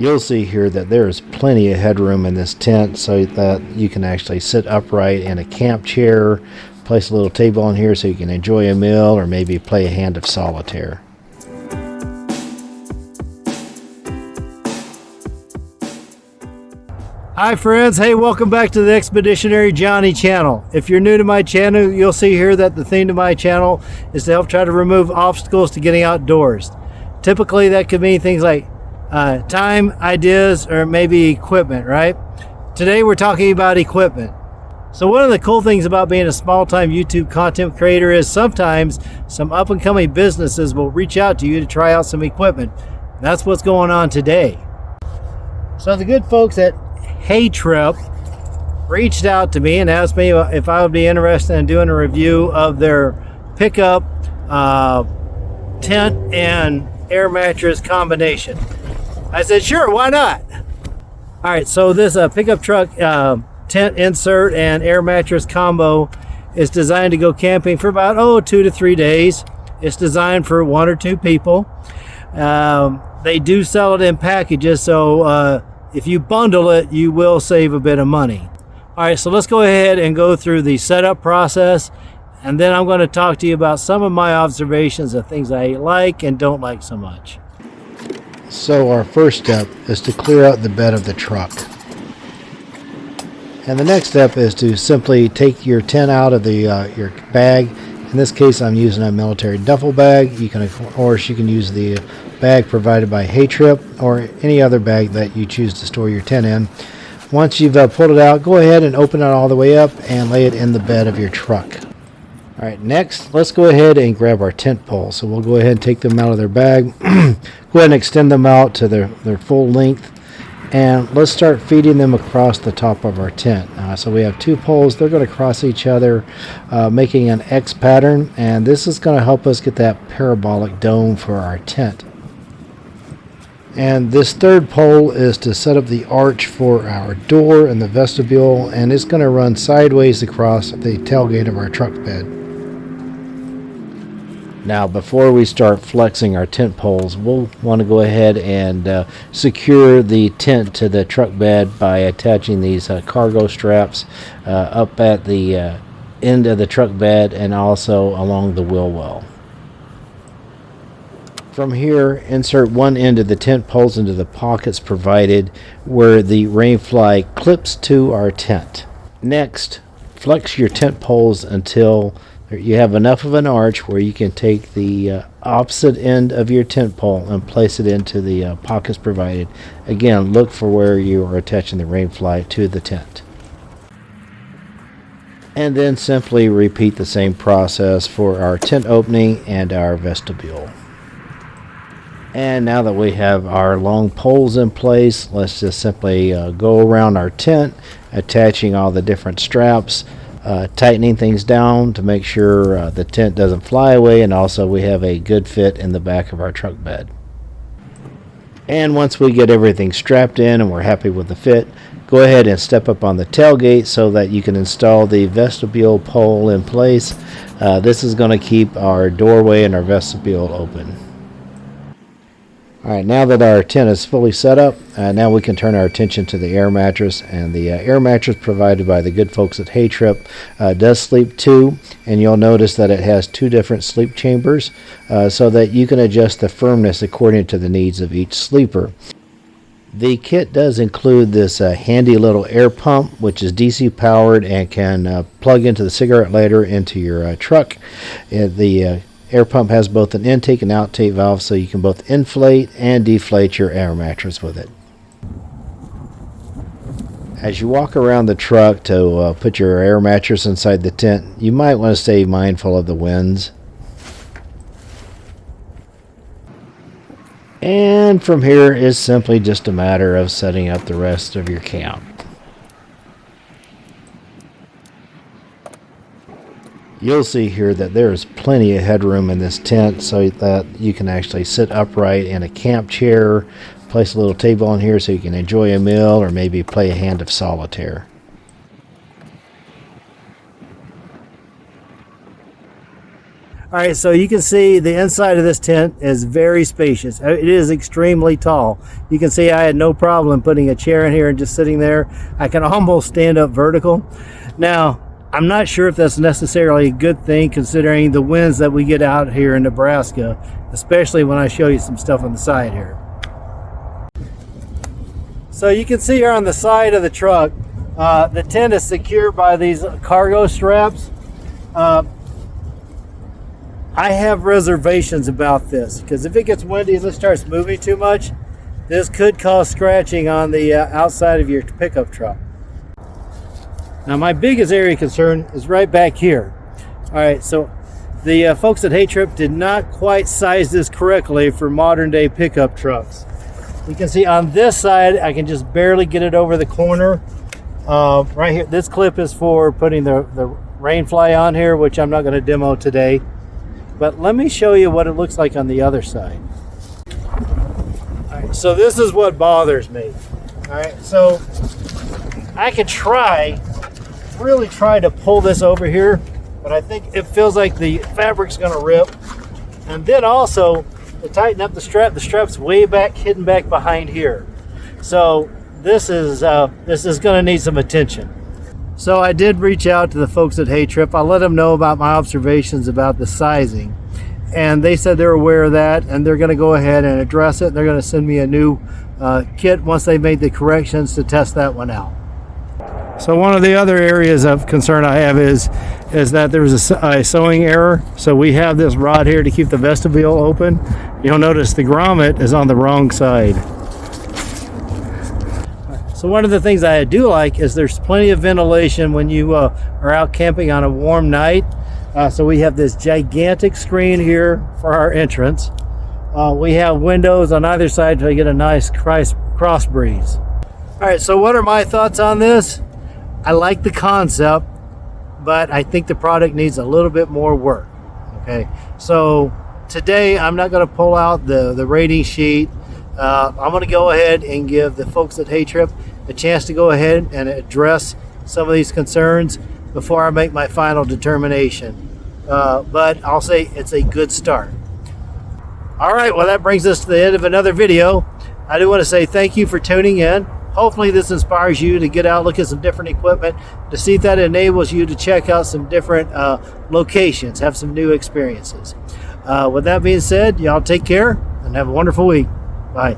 You'll see here that there is plenty of headroom in this tent so that you can actually sit upright in a camp chair, place a little table on here so you can enjoy a meal or maybe play a hand of solitaire. Hi friends, hey, welcome back to the Expeditionary Johnny channel. If you're new to my channel, you'll see here that the theme of my channel is to help try to remove obstacles to getting outdoors. Typically that could mean things like time, ideas, or maybe equipment, right? Today we're talking about equipment. So one of the cool things about being a small-time YouTube content creator is sometimes some up-and-coming businesses will reach out to you to try out some equipment. That's what's going on today. So the good folks at HeyTrip reached out to me and asked me if I would be interested in doing a review of their pickup tent and air mattress combination. I said, sure, why not? All right, so this pickup truck tent insert and air mattress combo is designed to go camping for about 2 to 3 days. It's designed for 1 or 2 people. They do sell it in packages, so if you bundle it, you will save a bit of money. All right, so let's go ahead and go through the setup process, and then I'm going to talk to you about some of my observations of things I like and don't like so much. So our first step is to clear out the bed of the truck. And the next step is to simply take your tent out of the your bag. In this case, I'm using a military duffel bag. You can, of course, you can use the bag provided by HeyTrip or any other bag that you choose to store your tent in. Once you've pulled it out, go ahead and open it all the way up and lay it in the bed of your truck. All right, next, let's go ahead and grab our tent poles. So we'll go ahead and take them out of their bag. Go ahead and extend them out to their full length. And let's start feeding them across the top of our tent. So we have 2 poles. They're going to cross each other, making an X pattern. And this is going to help us get that parabolic dome for our tent. And this third pole is to set up the arch for our door in the vestibule. And it's going to run sideways across the tailgate of our truck bed. Now, before we start flexing our tent poles, we'll want to go ahead and secure the tent to the truck bed by attaching these cargo straps up at the end of the truck bed and also along the wheel well. From here, insert one end of the tent poles into the pockets provided where the rainfly clips to our tent. Next, flex your tent poles until you have enough of an arch where you can take the opposite end of your tent pole and place it into the pockets provided. Again, look for where you are attaching the rainfly to the tent. And then simply repeat the same process for our tent opening and our vestibule. And now that we have our long poles in place, let's just simply go around our tent, attaching all the different straps, tightening things down to make sure the tent doesn't fly away, and also we have a good fit in the back of our truck bed. And once we get everything strapped in and we're happy with the fit, go ahead and step up on the tailgate so that you can install the vestibule pole in place. This is going to keep our doorway and our vestibule open. Alright, now that our tent is fully set up, now we can turn our attention to the air mattress. And the air mattress provided by the good folks at HeyTrip does sleep 2, and you'll notice that it has 2 different sleep chambers so that you can adjust the firmness according to the needs of each sleeper. The kit does include this handy little air pump, which is DC powered and can plug into the cigarette lighter into your truck. The air pump has both an intake and outtake valve, so you can both inflate and deflate your air mattress with it. As you walk around the truck to put your air mattress inside the tent, you might want to stay mindful of the winds. And from here is simply just a matter of setting up the rest of your camp. You'll see here that there is plenty of headroom in this tent so that you can actually sit upright in a camp chair, place a little table on here so you can enjoy a meal or maybe play a hand of solitaire. All right, so you can see the inside of this tent is very spacious. It is extremely tall. You can see I had no problem putting a chair in here and just sitting there. I can almost stand up vertical. Now, I'm not sure if that's necessarily a good thing considering the winds that we get out here in Nebraska, especially when I show you some stuff on the side here. So you can see here on the side of the truck, the tent is secured by these cargo straps. I have reservations about this because if it gets windy and it starts moving too much, this could cause scratching on the outside of your pickup truck. Now my biggest area of concern is right back here. All right, so the folks at Hay-Trip did not quite size this correctly for modern day pickup trucks. You can see on this side, I can just barely get it over the corner. Right here, this clip is for putting the rain fly on here, which I'm not going to demo today. But let me show you what it looks like on the other side. All right, so this is what bothers me. All right, so I could really try to pull this over here, but I think it feels like the fabric's gonna rip. And then also, to tighten up the strap's way back, hidden back behind here. So this is gonna need some attention. So I did reach out to the folks at Hay-Trip. I let them know about my observations about the sizing. And they said they're aware of that and they're gonna go ahead and address it. They're gonna send me a new kit once they've made the corrections to test that one out. So one of the other areas of concern I have is that there's a sewing error. So we have this rod here to keep the vestibule open. You'll notice the grommet is on the wrong side. So one of the things I do like is there's plenty of ventilation when you are out camping on a warm night. So we have this gigantic screen here for our entrance. We have windows on either side to get a nice cross breeze. All right, so what are my thoughts on this? I like the concept, but I think the product needs a little bit more work. Okay, so today I'm not going to pull out the rating sheet. I'm going to go ahead and give the folks at Hay-Trip a chance to go ahead and address some of these concerns before I make my final determination. But I'll say it's a good start. All right, well, that brings us to the end of another video. I do want to say thank you for tuning in. Hopefully this inspires you to get out, look at some different equipment, to see if that enables you to check out some different locations, have some new experiences. With that being said, y'all take care and have a wonderful week. Bye.